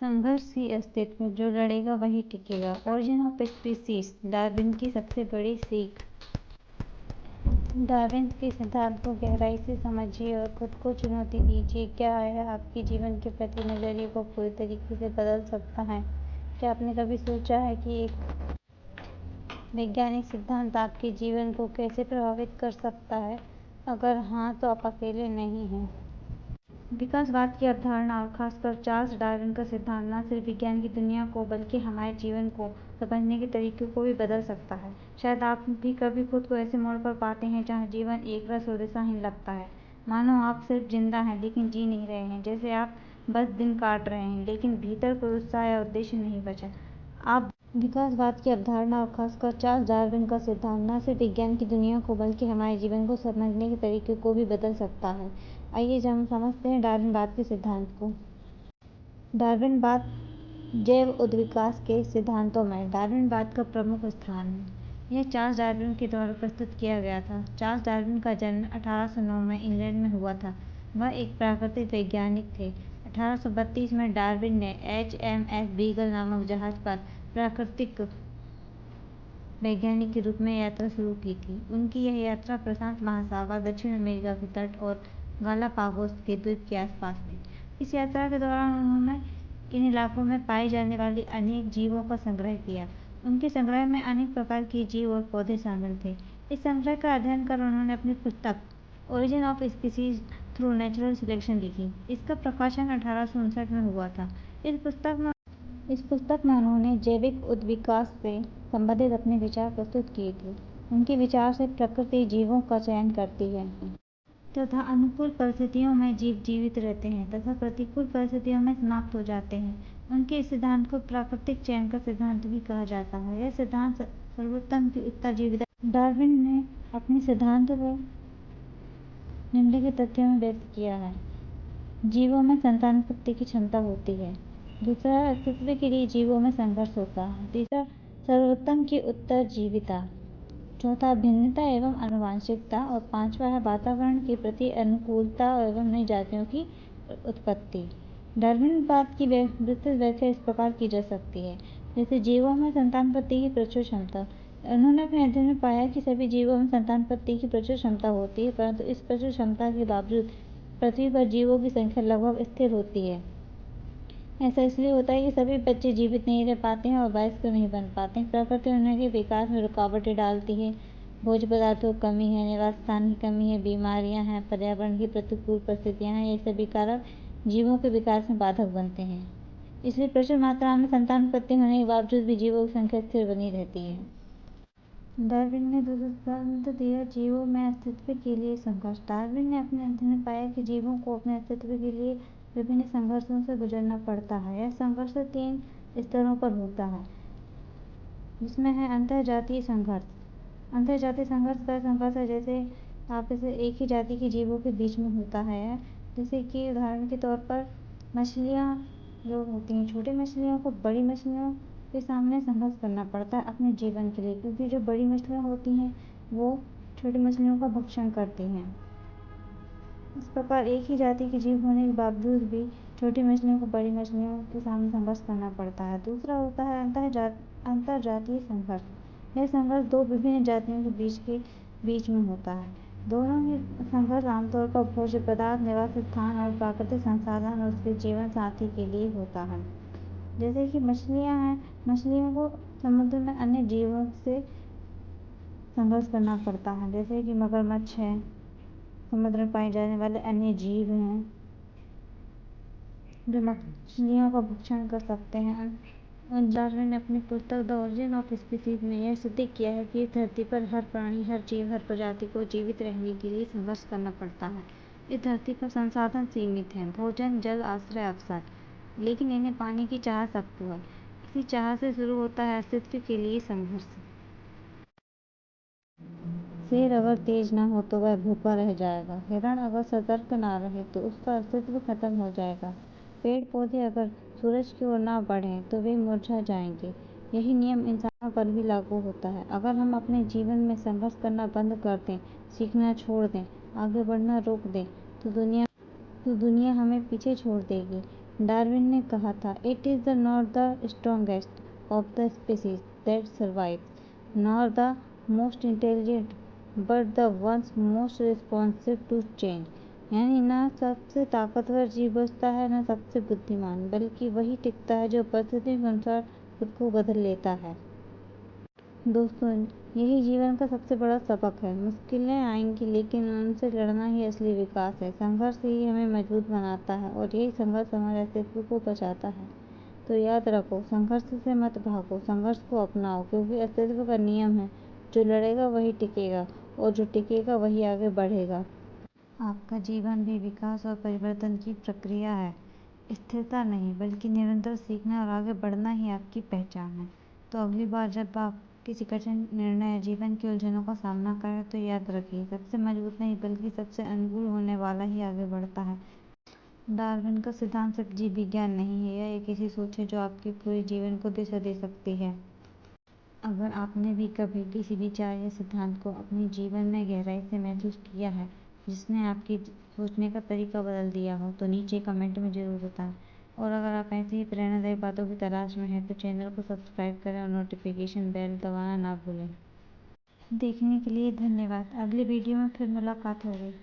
संघर्ष ही अस्तित्व, जो लड़ेगा वही टिकेगा। ओरिजिन ऑफ स्पीसीज, डार्विन की सबसे बड़ी सीख। डार्विन के सिद्धांत को गहराई से समझिए और खुद को चुनौती दीजिए। क्या यह आपके जीवन के प्रति नजरिए को पूरी तरीके से बदल सकता है? क्या आपने कभी सोचा है कि एक वैज्ञानिक सिद्धांत आपके जीवन को कैसे प्रभावित कर सकता है? अगर हाँ, तो आप अकेले नहीं हैं। विकासवाद की अवधारणा और खासकर चार्ल्स डार्विन का सिद्धांत न सिर्फ विज्ञान की दुनिया को बल्कि हमारे जीवन को समझने के तरीके को भी बदल सकता है। शायद आप भी कभी खुद को ऐसे मोड़ पर पाते हैं जहाँ जीवन एकरस और दिशाहीन लगता है, मानो आप सिर्फ जिंदा हैं लेकिन जी नहीं रहे हैं, जैसे आप बस दिन काट रहे हैं लेकिन भीतर कोई उत्साह या उद्देश्य नहीं बचा। आप विकासवाद की अवधारणा और खासकर चार्ल्स डार्विन का सिद्धांत न सिर्फ विज्ञान की दुनिया को बल्कि हमारे जीवन को समझने के तरीके को भी बदल सकता है। आइए हम समझते हैं डार्विनवाद के सिद्धांत को। डार्विनवाद जैव उद्विकास के सिद्धांतों में डार्विनवाद का प्रमुख स्थान है। यह चार्ल्स डार्विन के द्वारा प्रस्तुत किया गया था। चार्ल्स डार्विन का जन्म 1809 में इंग्लैंड में हुआ था। वह एक प्राकृतिक वैज्ञानिक थे। 1832 में डार्विन ने HMS बीगल नामक जहाज पर प्राकृतिक वैज्ञानिक के रूप में यात्रा शुरू की थी। उनकी यह यात्रा प्रशांत महासागर, दक्षिण अमेरिका के तट और गालापागोस के द्वीप के आसपास थी। इस यात्रा के दौरान उन्होंने इन इलाकों में पाई जाने वाली अनेक जीवों का संग्रह किया। उनके संग्रह में अनेक प्रकार के जीव और पौधे शामिल थे। इस संग्रह का अध्ययन कर उन्होंने अपनी पुस्तक origin of species through natural selection लिखी। इसका प्रकाशन 1859 में हुआ था। इस पुस्तक में उन्होंने जैविक उद्विकास से संबंधित अपने विचार प्रस्तुत किए थे। उनके विचार से प्रकृति जीवों का चयन करती है तथा अनुकूल परिस्थितियों में जीव जीवित रहते हैं तथा प्रतिकूल परिस्थितियों में समाप्त हो जाते हैं। उनके इस सिद्धांत को प्राकृतिक चयन का सिद्धांत भी कहा जाता है। यह सिद्धांत सर्वोत्तम की उत्तरजीविता। डार्विन ने अपने सिद्धांत को निम्नलिखित तथ्यों में व्यक्त किया है। जीवों में संतानोत्पत्ति की क्षमता होती है। दूसरा, अस्तित्व के लिए जीवों में संघर्ष होता है। तीसरा, सर्वोत्तम की उत्तरजीविता। चौथा, भिन्नता एवं आनुवंशिकता। और पांचवा है वातावरण के प्रति अनुकूलता एवं नई जातियों की उत्पत्ति। डार्विनवाद की विस्तृत व्याख्या इस प्रकार की जा सकती है, जैसे जीवों में संतानोत्पत्ति की प्रचुर क्षमता। उन्होंने अपने अध्ययन में पाया कि सभी जीवों में संतानोत्पत्ति की प्रचुर क्षमता होती है, परंतु इस प्रचुर क्षमता के बावजूद पृथ्वी पर जीवों की संख्या लगभग स्थिर होती है। ऐसा इसलिए होता है कि सभी बच्चे जीवित नहीं रह पाते हैं और वयस्क नहीं बन पाते। प्रकृति उनके विकास में रुकावटें डालती है। भोज्य पदार्थों की कमी है, निवास स्थान की कमी है, बीमारियां हैं, पर्यावरण की प्रतिकूल परिस्थितियां हैं। ये सभी कारक जीवों के विकास में बाधक बनते हैं। इसलिए प्रचुर मात्रा में संतानोत्पत्ति होने के बावजूद भी जीवों की संख्या स्थिर बनी रहती है। डार्विन ने दूसरा सिद्धांत दिया, जीवों में अस्तित्व के लिए संघर्ष। डार्विन ने अपने अध्ययन में पाया कि जीवों को अपने अस्तित्व के लिए विभिन्न संघर्षों से गुजरना पड़ता है। यह संघर्ष 3 स्तरों पर होता है, जिसमें है अंतरजातीय संघर्ष। अंतरजातीय संघर्ष वह संघर्ष है जैसे आपस में एक ही जाति के जीवों के बीच में होता है। जैसे कि उदाहरण के तौर पर मछलियाँ जो होती हैं, छोटी मछलियों को बड़ी मछलियों के सामने संघर्ष करना पड़ता है अपने जीवन के लिए, क्योंकि जो बड़ी मछलियाँ होती हैं वो छोटी मछलियों का भक्षण करती हैं। इस प्रकार एक ही जाति के जीव होने के बावजूद भी छोटी मछलियों को बड़ी मछलियों के सामने संघर्ष करना पड़ता है। दूसरा होता है अंतरजातीय संघर्ष। यह संघर्ष 2 विभिन्न जातियों के बीच में होता है। दोनों ही संघर्ष आमतौर पर भोज्य पदार्थ, निवास स्थान और प्राकृतिक संसाधन और उसके जीवन साथी के लिए होता है। जैसे कि मछलियाँ हैं, मछलियों को समुद्र में अन्य जीवों से संघर्ष करना पड़ता है, जैसे कि मगरमच्छ है, समुद्र में पाए जाने वाले अन्य जीव हैं जो मछलियों का भक्षण कर सकते हैं। डार्विन ने अपनी पुस्तक द ओरिजिन ऑफ स्पीसीज में यह सिद्ध किया है कि इस धरती पर हर प्राणी, हर जीव, हर प्रजाति को जीवित रहने के लिए संघर्ष करना पड़ता है। इस धरती पर संसाधन सीमित हैं, भोजन, जल, आश्रय, अवसर, लेकिन इन्हें पाने की चाह सबको है। इसी चाह से शुरू होता है अस्तित्व के लिए संघर्ष। शेर अगर तेज न हो तो वह भूखा रह जाएगा। हिरण अगर सतर्क न रहे तो उसका अस्तित्व खत्म हो जाएगा। पेड़ पौधे अगर सूरज की ओर न बढ़ें तो वे मुरझा जाएंगे। यही नियम इंसानों पर भी लागू होता है। अगर हम अपने जीवन में संघर्ष करना बंद कर दें, सीखना छोड़ दें, आगे बढ़ना रोक दें तो दुनिया हमें पीछे छोड़ देगी। डार्विन ने कहा था, "it is the not the strongest of the species that survives, nor the most intelligent, but the ones most responsive to change." यानी ना सबसे ताकतवर जीव बचता है, ना सबसे बुद्धिमान, बल्कि वही टिकता है जो परिस्थिति के अनुसार खुद को बदल लेता है। दोस्तों, यही जीवन का सबसे बड़ा सबक है। मुश्किलें आएंगी, लेकिन उनसे लड़ना ही असली विकास है। संघर्ष ही हमें मजबूत बनाता है और यही संघर्ष हमारे अस्तित्व को बचाता है। तो याद रखो, संघर्ष से मत भागो, संघर्ष को अपनाओ, क्योंकि अस्तित्व का नियम है, जो लड़ेगा वही टिकेगा और जो टिकेगा वही आगे बढ़ेगा। आपका जीवन भी विकास और परिवर्तन की प्रक्रिया है। स्थिरता नहीं, बल्कि निरंतर सीखना और आगे बढ़ना ही आपकी पहचान है। तो अगली बार जब आप किसी कठिन निर्णय या जीवन की उलझनों का सामना करें, तो याद रखिए, सबसे मजबूत नहीं बल्कि सबसे अनुकूल होने वाला ही आगे बढ़ता है। डार्विन का सिद्धांत सिर्फ जीव विज्ञान नहीं है, यह एक ऐसी सोच है जो आपके पूरे जीवन को दिशा दे सकती है। अगर आपने भी कभी किसी विचार या सिद्धांत को अपने जीवन में गहराई से महसूस किया है, जिसने आपकी सोचने का तरीका बदल दिया हो, तो नीचे कमेंट में ज़रूर बताएं। और अगर आप ऐसे ही प्रेरणादायी बातों की तलाश में हैं, तो चैनल को सब्सक्राइब करें और नोटिफिकेशन बेल दबाना ना भूलें। देखने के लिए धन्यवाद। अगली वीडियो में फिर मुलाकात होगी।